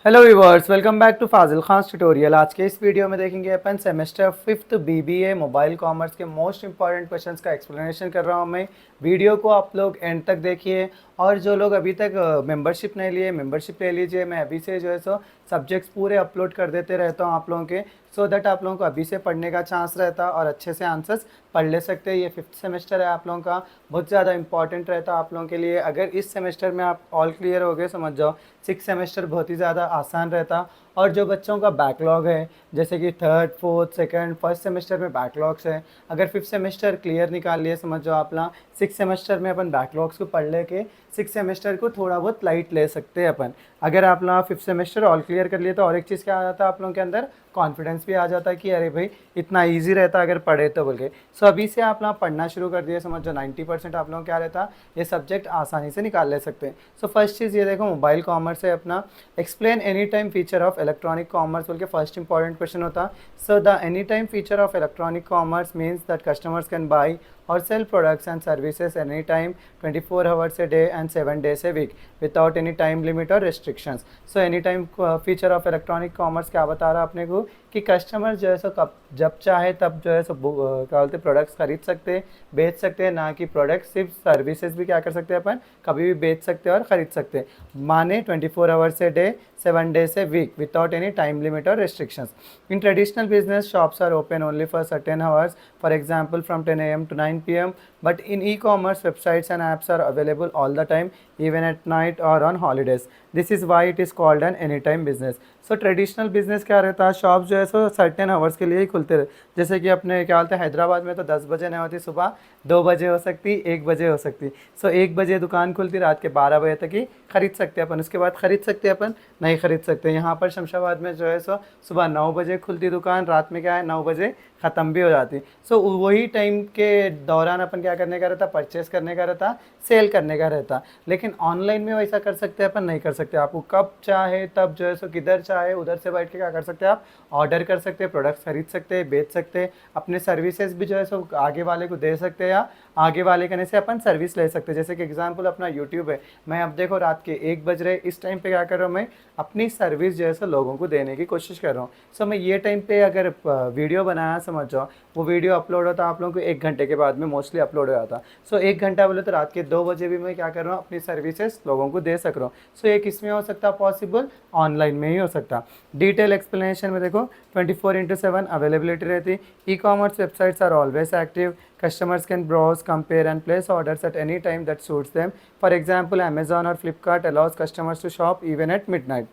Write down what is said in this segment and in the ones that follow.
Hello viewers, welcome back to Fazil Khan tutorial. आज के इस वीडियो में देखेंगे अपन semester 5th BBA mobile commerce के मोस्ट इंपॉर्टेंट क्वेश्चंस का एक्सप्लेनेशन कर रहा हूं मैं। वीडियो को आप लोग एंड तक देखिए और जो लोग अभी तक मेंबरशिप नहीं लिए मेंबरशिप ले लीजिए। मैं अभी से जो है सो सब्जेक्ट्स पूरे अपलोड कर देते रहता हूँ आप लोगों के, सो दैट आप लोगों को अभी से पढ़ने का चांस रहता और अच्छे से आंसर्स पढ़ ले सकते हैं। ये 5th सेमेस्टर है आप लोगों का, बहुत ज़्यादा इंपॉर्टेंट रहता आप लोगों के लिए। अगर इस सेमेस्टर में आप ऑल क्लियर हो गए समझ जाओ 6th सेमेस्टर बहुत ही ज़्यादा आसान रहता। और जो बच्चों का बैकलॉग है जैसे कि 3rd 4th 2nd 1st semester में बैकलॉग्स है, अगर 5th सेमेस्टर क्लियर निकाल लिए समझ जाओ आप ना 6th सेमेस्टर में अपन बैकलॉग्स को पढ़ लेके 6th सेमेस्टर को थोड़ा बहुत लाइट ले सकते हैं अपन। अगर आप ना 5th सेमेस्टर ऑल क्लियर कर लिए तो और एक चीज़ क्या आ जाता है आप लोगों के अंदर, कॉन्फिडेंस भी आ जाता है कि अरे भाई इतना ईजी रहता अगर पढ़े तो बोल के। सो अभी से आप ना पढ़ना शुरू कर दिए समझ जाओ 90% आप लोगों को क्या रहता ये सब्जेक्ट आसानी से निकाल ले सकते हैं। सो फर्स्ट चीज़ ये देखो मोबाइल कॉमर्स है अपना, explain any time feature of electronic commerce बोल के फर्स्ट इंपॉर्टेंट क्वेश्चन होता। So the any time feature of electronic commerce means that customers can buy or sell products and services anytime 24 hours a day and 7 days a week without any time limit or restrictions. So anytime feature of electronic commerce क्या बता रहा है अपने को कि customer जो है सो कब जब चाहे तब जो है सो क्या बोलते हैं प्रोडक्ट्स खरीद सकते हैं बेच सकते हैं, ना कि प्रोडक्ट सिर्फ सर्विसेज भी क्या कर सकते हैं अपन कभी भी बेच सकते हैं और ख़रीद सकते हैं। माने 24 hours a day 7 days a week without any time limit or restrictions. In traditional business, shops are open only for certain hours, for example from 10 a.m. to 9 p.m. But in e-commerce, websites and apps are available all the time, even at night or on holidays. This is why it is called an anytime business. So traditional business क्या रहता है, shop जो है सो certain hours के लिए ही खुलते रहे। जैसे कि अपने क्या बोलते हैं हैदराबाद में तो 10 बजे नहीं होती, सुबह 2 बजे हो सकती 1 बजे हो सकती। सो 1 बजे दुकान खुलती, रात के 12 बजे तक ही खरीद सकते हैं अपन, उसके बाद खरीद सकते हैं अपन नहीं खरीद सकते। यहाँ पर शमशाबाद में जो है सो सुबह 9 बजे खुलती दुकान, रात में क्या है 9 बजे ख़त्म भी हो जाती। सो वही टाइम के दौरान अपन क्या करने का रहता, परचेस करने का रहता, सेल करने का रहता। लेकिन ऑनलाइन में वैसा कर सकते हैं अपन नहीं कर सकते। आपको कब चाहे तब जो है सो किधर चाहे उधर से बैठ के क्या कर सकते हैं आप ऑर्डर कर सकते हैं, प्रोडक्ट्स खरीद सकते हैं, बेच सकते हैं, अपने सर्विसेज भी जो है सो आगे वाले को दे सकते हैं या आगे वाले करने से अपन सर्विस ले सकते हैं। जैसे कि एग्जांपल अपना यूट्यूब है, मैं अब देखो रात के 1 बज रहे इस टाइम पे क्या कर रहा हूँ मैं अपनी सर्विस जो है सो लोगों को देने की कोशिश कर रहा हूँ। सो मैं ये टाइम पे अगर वीडियो बनाया समझ जाओ वो वीडियो अपलोड होता आप लोगों को 1 घंटे के बाद में मोस्टली अपलोड हो जाता। सो 1 घंटा बोले तो रात के 2 बजे भी मैं क्या कर रहा हूँ अपनी सर्विसेज लोगों को दे सक रहा हूँ। सो ये किस में हो सकता पॉसिबल, ऑनलाइन में ही हो सकता। डिटेल एक्सप्लेनेशन में देखो 24/7 अवेलेबिलिटी रहती। E commerce websites are always active, customers can browse, compare and place orders at any time that suits them. For example, Amazon or Flipkart allows customers to shop even at midnight.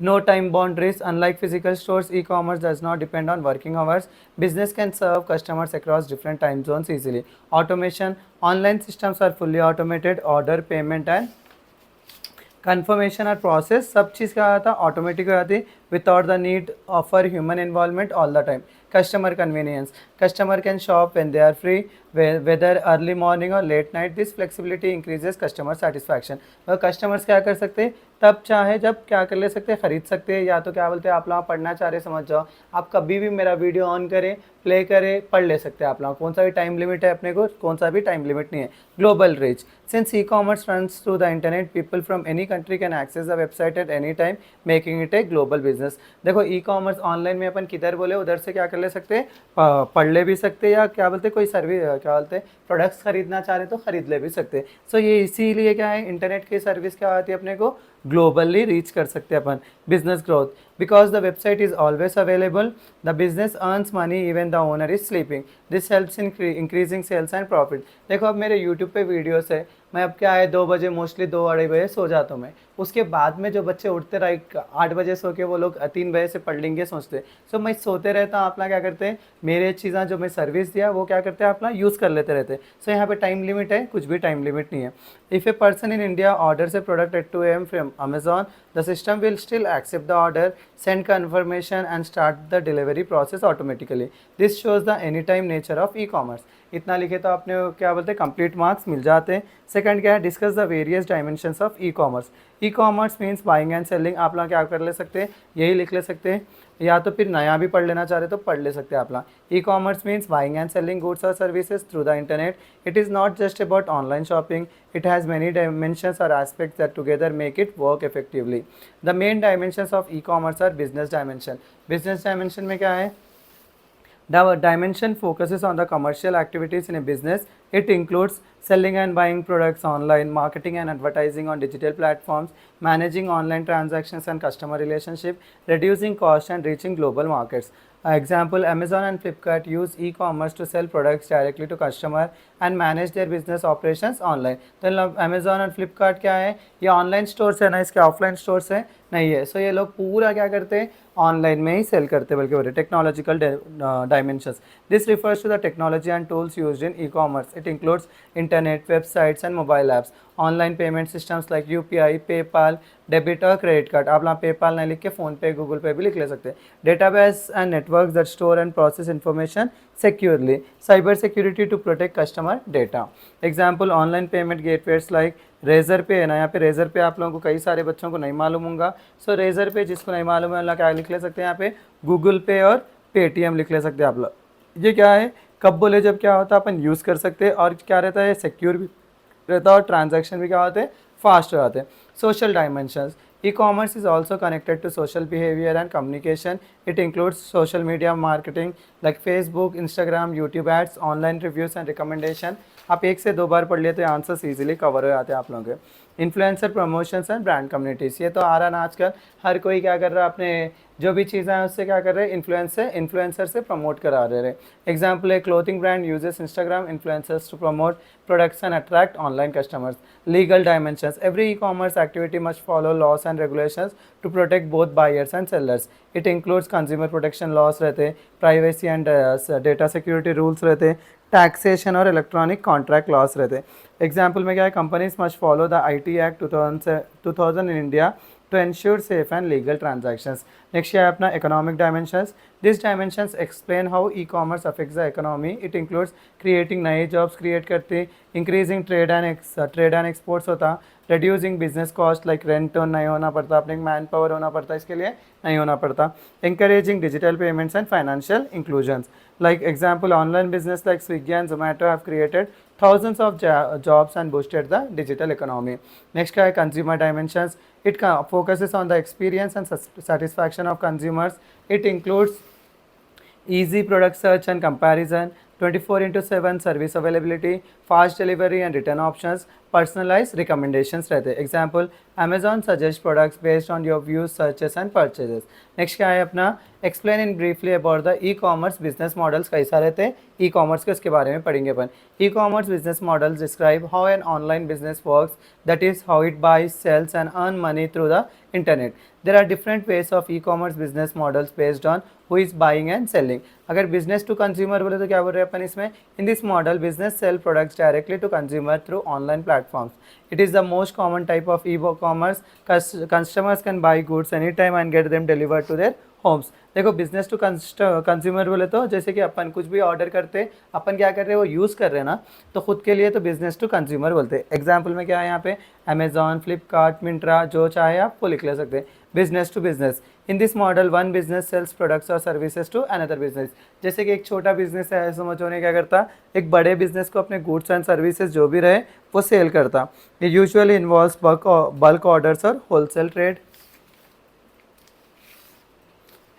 No time boundaries. Unlike physical stores, e-commerce does not depend on working hours. Business can serve customers across different time zones easily. Automation. Online systems are fully automated. Order, payment and confirmation और process सब चीज़ क्या आता automatic हो जाती without the need offer human involvement all the time. Customer convenience, customer can shop when they are free whether early morning और late night. This flexibility increases customer satisfaction. और customers क्या कर सकते हैं तब चाहे जब क्या कर ले सकते हैं खरीद सकते हैं, या तो क्या बोलते हैं आप लोग पढ़ना चाह रहे समझ जाओ आप कभी भी मेरा वीडियो ऑन करें प्ले करें पढ़ ले सकते हैं आप लोग। कौन सा भी टाइम लिमिट है अपने को, कौन सा भी टाइम लिमिट नहीं है। Global reach, since e commerce runs through the internet people from any country can access the website at any time making it a global business. देखो ई कॉमर्स ऑनलाइन में अपन किधर बोले उधर से क्या कर ले सकते हैं पढ़ ले भी सकते हैं, या क्या बोलते हैं कोई सर्विस क्या बोलते हैं प्रोडक्ट्स खरीदना चाह रहे तो खरीद ले भी सकते हैं। सो ये इसीलिए क्या है इंटरनेट की सर्विस क्या आती है अपने को ग्लोबली रीच कर सकते हैं अपन। Business growth, because the website is always available the business earns money even the owner is sleeping. This helps in increasing sales and profit. देखो अब मेरे यूट्यूब पे वीडियोस है, मैं अब क्या है 2 बजे मोस्टली 2-2:30 बजे सो जाता हूँ मैं। उसके बाद में जो बच्चे उठते रहे 8 बजे सो के वो लोग 3 बजे से पढ़ लेंगे सोचते। सो मैं सोते रहता हूँ अपना क्या करते हैं मेरे चीज़ें जो मैं सर्विस दिया वो क्या करते हैं अपना यूज़ कर लेते रहते। सो यहाँ पे टाइम लिमिट है, कुछ भी टाइम लिमिट नहीं है। If a person in India orders a product at 2 AM from Amazon the system will still accept the order, send confirmation and start the delivery process automatically. This shows the anytime nature of e-commerce. इतना लिखे तो आपने क्या बोलते हैं complete marks मिल जाते हैं। Second क्या है discuss the various dimensions of e commerce. E commerce means buying and selling, आप लोग क्या कर ले सकते हैं, यही लिख ले सकते हैं, या तो फिर नया भी पढ़ लेना चाह रहे तो पढ़ ले सकते हैं आप लोग। E commerce means buying and selling goods और services through the internet. It is not just about online shopping, it has many dimensions or aspects that together make it work effectively. The main dimensions of e-commerce are business dimension. Business dimension में क्या है? The dimension focuses on the commercial activities in a business. It includes selling and buying products online, marketing and advertising on digital platforms, managing online transactions and customer relationship, reducing cost and reaching global markets. Example, Amazon and Flipkart use e-commerce to sell products directly to customer and manage their business operations online. तो Amazon और Flipkart क्या है, ये online stores है ना, इसके offline stores है नहीं है। सो ये लोग पूरा क्या करते हैं, ऑनलाइन में ही सेल करते बल्कि बोले technological dimensions. This refers to the technology and tools used in e-commerce. It includes internet, websites and mobile apps, online payment systems like UPI, PayPal, debit और क्रेडिट कार्ड। आप लोग पेपाल नहीं लिख के फ़ोन पे, गूगल पे भी लिख ले सकते हैं। Database and networks that store and process information securely, cyber security to protect customer data. Example, online payment gateways like Razorpay है ना, यहाँ पे रेजर पे आप लोगों को कई सारे बच्चों को नहीं मालूम होगा। सो रेजर पे जिसको नहीं मालूम है, क्या लिख ले सकते हैं यहाँ पे, गूगल पे और पेटीएम लिख ले सकते हैं आप लोग। ये क्या है, कब बोले जब क्या होता है अपन यूज़ कर सकते हैं, और क्या रहता है, सिक्योर भी रहता है और ट्रांजैक्शन भी क्या होते हैं, फास्ट हो जाते हैं। Social dimensions, e-commerce is also connected to social behavior and communication. It includes social media marketing like Facebook, Instagram, YouTube ads, online reviews and recommendation. आप एक से दो बार पढ़ लिए तो आंसर्स इजीली कवर हो जाते हैं आप लोगों के। Influencer promotions and brand communities, ये तो आ रहा ना आजकल, हर कोई क्या कर रहा है, अपने जो भी चीज़ें हैं उससे क्या कर रहे हैं, इन्फ्लुएंसर से प्रमोट करा रहे हैं। Example, a clothing brand uses Instagram influencers to promote products and attract online customers. Legal dimensions, every e-commerce activity must follow laws and regulations to protect both buyers and sellers. It includes consumer protection laws रहते, privacy and data security rules रहते, taxation और electronic contract laws रहते। Example में क्या है, companies must follow the IT act 2000 in India to ensure safe and legal transactions. Next है अपना economic dimensions. These dimensions explain how e-commerce affects the economy. It includes creating नए jobs create करते, increasing trade and exports होता, reducing business cost like rent नहीं होना पड़ता, अपने man power होना पड़ता, इसके लिए नहीं होना पड़ता, encouraging digital payments and financial inclusions. Like example, online business like Swiggy and Zomato have created thousands of jobs and boosted the digital economy. Next है consumer dimensions. It focuses on the experience and satisfaction of consumers. It includes easy product search and comparison, 24/7 service availability, fast delivery and return options, personalized recommendations रहते हैं। Example, Amazon suggests products based on your views, searches and purchases. Next क्या है अपना, explain in briefly about the e-commerce business models, कैसा रहते हैं e-commerce के, उसके बारे में पढ़ेंगे अपन। E-commerce business models describe how an online business works, that is how it buys, sells and earn money through the internet. There are different ways of e-commerce business models based on who is buying and selling. अगर business to consumer बोले तो क्या बोल रहे हैं अपन इसमें, in this model business sell products directly to consumer through online platforms. It is the most common type of e-commerce. Customers can buy goods anytime and get them delivered to their homes. देखो business to consumer बोले तो जैसे कि अपन कुछ भी order करते, अपन क्या कर रहे हैं, वो यूज़ कर रहे हैं ना, तो खुद के लिए तो बिजनेस टू कंज्यूमर बोलते हैं। एग्जांपल में क्या है यहाँ पे, अमेजॉन, फ्लिपकार्ट, मिंत्रा, जो चाहे आप वो लिख ले सकते हैं। Business to business, in this model one business sells products और सर्विसेज टू अनदर बिजनेस। जैसे कि एक छोटा बिजनेस है, समझो ने क्या करता, एक बड़े बिजनेस को अपने गुड्स एंड सर्विसेज जो भी रहे वो सेल करता। ये यूजुअली इन्वॉल्व्स बल्क ऑर्डर्स और wholesale trade.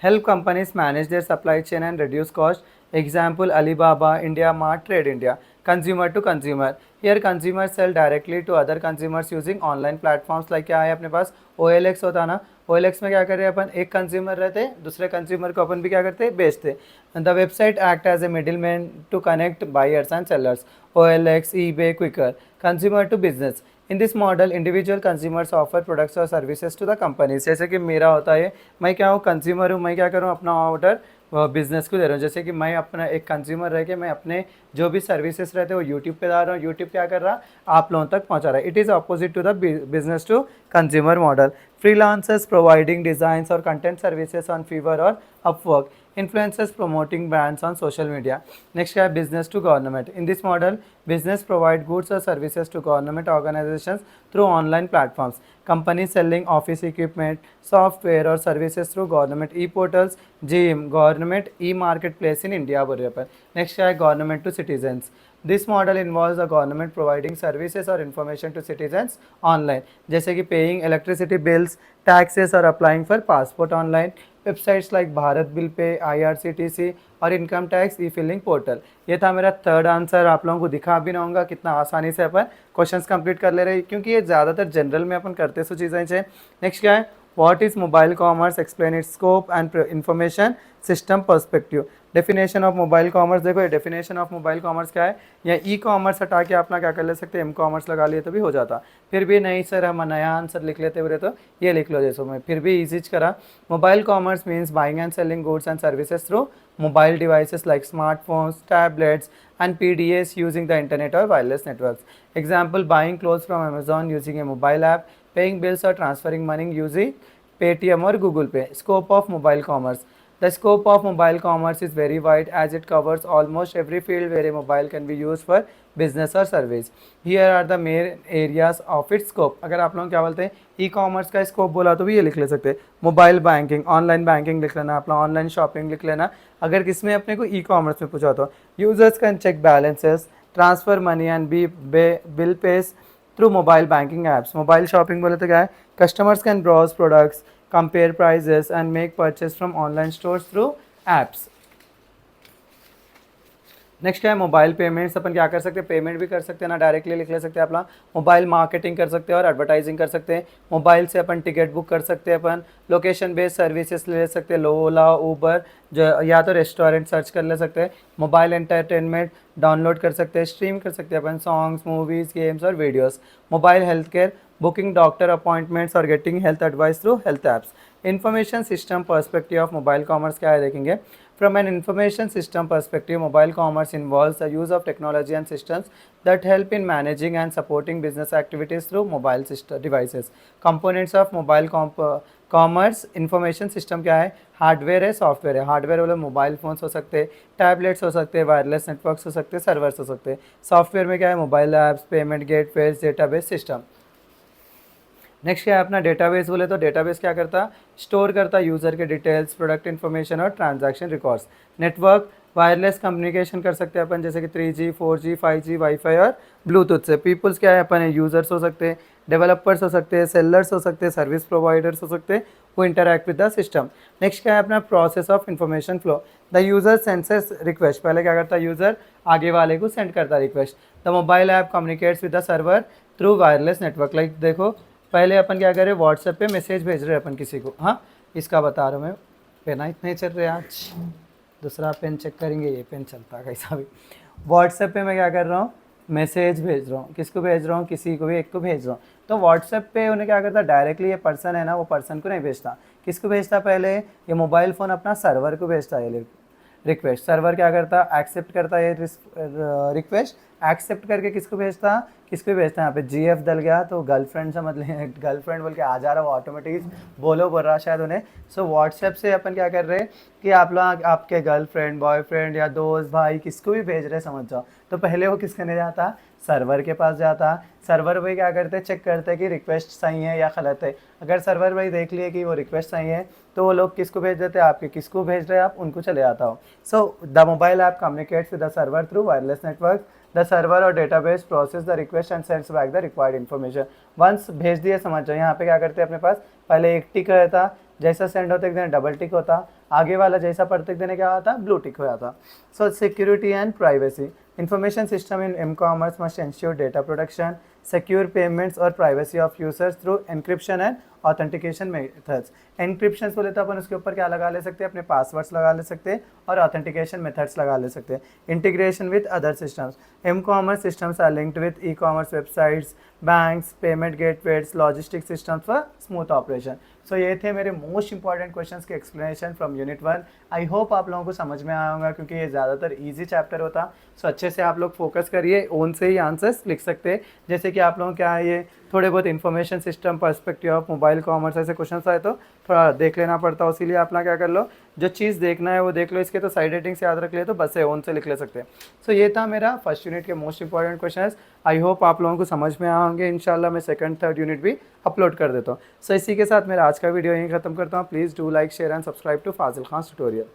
Help companies manage their supply chain and reduce cost. Example, Alibaba, India Mart, Trade India. Consumer to consumer. Here consumers sell directly to other consumers using online platforms like क्या है अपने पास OLX होता ना, OLX में क्या कर रहे हैं अपन, एक कंज्यूमर रहते, दूसरे कंज्यूमर को अपन भी क्या करते हैं, बेचते। The website act as a middle man to connect buyers and sellers. OLX, eBay, Quicker. Consumer to business. In this model individual consumers offer products और सर्विसेज टू द कंपनीज। जैसे कि मेरा होता है, मैं क्या हूँ, कंज्यूमर हूँ, मैं क्या करूँ, अपना ऑर्डर बिजनेस को दे रहा हूँ। जैसे कि मैं अपना एक कंज्यूमर रह के मैं अपने जो भी सर्विसेज रहते हैं वो यूट्यूब पे डाल रहा हूँ, यूट्यूब क्या कर रहा, आप लोगों तक पहुँचा रहा है। It is opposite to the business to consumer model. Freelancers providing designs और कंटेंट सर्विसेज ऑन फीवर और Upwork. Influencers promoting brands on social media. Next है business to government. In this model, business provide goods or services to government organizations through online platforms. Company selling office equipment, software और services through government e portals, GeM government e marketplace in India बोल रहे हैं अपन। Next क्या है, government to citizens. This model involves the government providing services और information to citizens online, जैसे कि पेइंग इलेक्ट्रिसिटी बिल्स, टैक्सेस और applying for passport online. Websites like Bharat bill pay, IRCTC और income tax e filing portal. ये था मेरा third answer. आप लोगों को दिखा भी ना होगा कितना आसानी से अपन क्वेश्चंस कंप्लीट कर ले रहे हैं, क्योंकि ये ज़्यादातर जनरल में अपन करते सो चीज़ें हैं। नेक्स्ट क्या है, what is mobile commerce, explain it's scope and information system perspective. Definition of mobile commerce, देखो ये डेफिनेशन ऑफ मोबाइल कॉमर्स क्या है, या ई कॉमर्स हटा के अपना क्या कर ले सकते हैं, एम कॉमर्स लगा लिए तो भी हो जाता। फिर भी नहीं सर हम नया आंसर लिख लेते बोले तो ये लिख लो, जैसो मैं फिर भी ईजी करा। Mobile commerce means buying and selling goods and services through mobile devices like smartphones, tablets, and PDAs using the internet or wireless networks. Example, buying clothes from Amazon using a mobile app, paying bills or transferring money using Paytm or Google Pay. Scope of mobile commerce. The scope of mobile commerce is very wide as it covers almost every field where a mobile can be used for business or service. Here are the main areas of its scope. अगर आप लोग क्या बोलते हैं e commerce का scope बोला तो भी ये लिख ले सकते हैं, मोबाइल बैंकिंग, ऑनलाइन बैंकिंग लिख लेना, अपना ऑनलाइन शॉपिंग लिख लेना। अगर किसमें अपने को ई कॉमर्स में पूछा तो users can check balances, transfer money and bill pays through mobile banking apps. Mobile shopping बोले तो क्या है, customers can browse products, compare prices and make purchase from online stores through apps. Next क्या है, mobile payments. अपन क्या कर सकते हैं, पेमेंट भी कर सकते हैं ना, डायरेक्टली लिख ले सकते हैं अपना, मोबाइल मार्केटिंग कर सकते हैं और एडवर्टाइजिंग कर सकते हैं। मोबाइल से अपन टिकट बुक कर सकते हैं, अपन लोकेशन बेस्ड सर्विसेज ले सकते हैं, ओला उबर जो, या तो रेस्टोरेंट सर्च कर ले सकते हैं। मोबाइल एंटरटेनमेंट डाउनलोड कर सकते हैं, स्ट्रीम कर सकते हैं अपन सॉन्ग्स, मूवीज़, गेम्स और videos. Mobile health care, booking doctor appointments और getting health advice through health apps. Information system perspective of mobile commerce क्या है देखेंगे। From an information system perspective, mobile commerce involves the use of technology and systems that help in managing and supporting business activities through mobile devices. Components of mobile commerce information system क्या है, hardware है, software है। Hardware वाले mobile phones हो सकते हैं, tablets हो सकते हैं, वायरलेस नेटवर्क्स हो सकते हैं, सर्वर्स हो सकते हैं। सॉफ्टवेयर में क्या है, mobile apps, payment gateways, database system. Next क्या है अपना डेटाबेस बोले तो डेटाबेस क्या करता, स्टोर करता यूज़र के डिटेल्स, प्रोडक्ट इन्फॉर्मेशन और transaction records. Network, wireless communication कर सकते हैं अपन, जैसे कि 3G 4G 5G वाईफाई और ब्लूटूथ से। पीपल्स क्या है अपन, यूज़र्स हो सकते हैं, डेवलपर्स हो सकते हैं, सेलर्स हो सकते हैं, सर्विस प्रोवाइडर्स हो सकते हैं, वो interact with the system. Next क्या है अपना process of information flow. The user senses request, पहले क्या करता यूज़र आगे वाले को सेंड करता request. The mobile app communicates with the server through wireless network. Like देखो पहले अपन क्या करें, व्हाट्सएप पे मैसेज भेज रहे हैं अपन किसी को, हाँ इसका बता रहा हूँ मैं, पेन इतने चल रहे आज, दूसरा पेन चेक करेंगे, ये पेन चलता है कैसा भी। व्हाट्सएप पे मैं क्या कर रहा हूँ, मैसेज भेज रहा हूँ, किसको भेज रहा हूँ, किसी को भी एक को भेज रहा हूँ। तो व्हाट्सएप पे उन्हें क्या करता, डायरेक्टली ये पर्सन है ना, वो पर्सन को नहीं भेजता, किसको भेजता, पहले ये मोबाइल फ़ोन अपना सर्वर को भेजता है ये रिक्वेस्ट। सर्वर क्या करता, एक्सेप्ट करता है रिक्वेस्ट, एक्सेप्ट करके किसको भेजता, किसको भेजता है, यहाँ पे GF डल गया तो गर्लफ्रेंड समझ लें, गर्लफ्रेंड बोल के आ जा रहा, वो ऑटोमेटिक बोलो बोल रहा शायद उन्हें। सो व्हाट्सएप से अपन क्या कर रहे हैं कि आप लोग आपके गर्लफ्रेंड, बॉयफ्रेंड या दोस्त, भाई किसको भी भेज रहे समझ जाओ, तो पहले वो किस करने जाता, सर्वर के पास जाता। सर्वर भाई क्या करते, चेक करते कि रिक्वेस्ट सही है या गलत है। अगर सर्वर भाई देख लिए कि वो रिक्वेस्ट सही है तो वो लोग किसको भेज देते हैं, आपके किसको भेज रहे हैं आप, उनको चले जाता हो। So the mobile app communicates with the server through wireless network. The server और database process the request and sends back the required information. Once भेज दिए समझ जाओ, यहाँ पे क्या करते हैं अपने पास पहले एक टिक रहता, जैसा सेंड होता एक दिन डबल टिक होता, आगे वाला जैसा पढ़ते देने क्या होता, ब्लू टिक हो जाता। सो security and privacy. Information system in m-commerce must ensure data protection, secure payments और privacy of users through encryption and authentication methods. Encryption बोले तो अपन उसके ऊपर क्या लगा ले सकते हैं, अपने पासवर्ड्स लगा ले सकते हैं और authentication methods लगा ले सकते हैं। Integration with other systems. M-commerce systems are linked with e-commerce websites, banks, payment gateways, logistics systems for smooth operation. सो ये थे मेरे मोस्ट इंपॉर्टेंट क्वेश्चंस के explanation from unit 1। I hope आप लोगों को समझ में आया होगा, क्योंकि ये ज़्यादातर इजी चैप्टर होता। सो अच्छे से आप लोग फोकस करिए, ओन से ही आंसर्स लिख सकते हैं। जैसे कि आप लोगों क्या है, ये थोड़े बहुत information system perspective of mobile commerce ऐसे क्वेश्चन आए तो थोड़ा देख लेना पड़ता है, इसीलिए अपना क्या कर लो, जो चीज़ देखना है वो देख लो। इसके तो साइड हेडिंग से याद रख ले तो बस है, ओन से लिख ले सकते हैं। सो ये था मेरा फर्स्ट यूनिट के most important question. I hope आप लोगों को समझ में आए होंगे। इंशाल्लाह मैं सेकंड थर्ड यूनिट भी अपलोड कर देता हूँ। सो इसी के साथ मेरा आज का वीडियो यहीं ख़त्म करता हूँ। Please do like share and subscribe to Fazil Khan tutorial.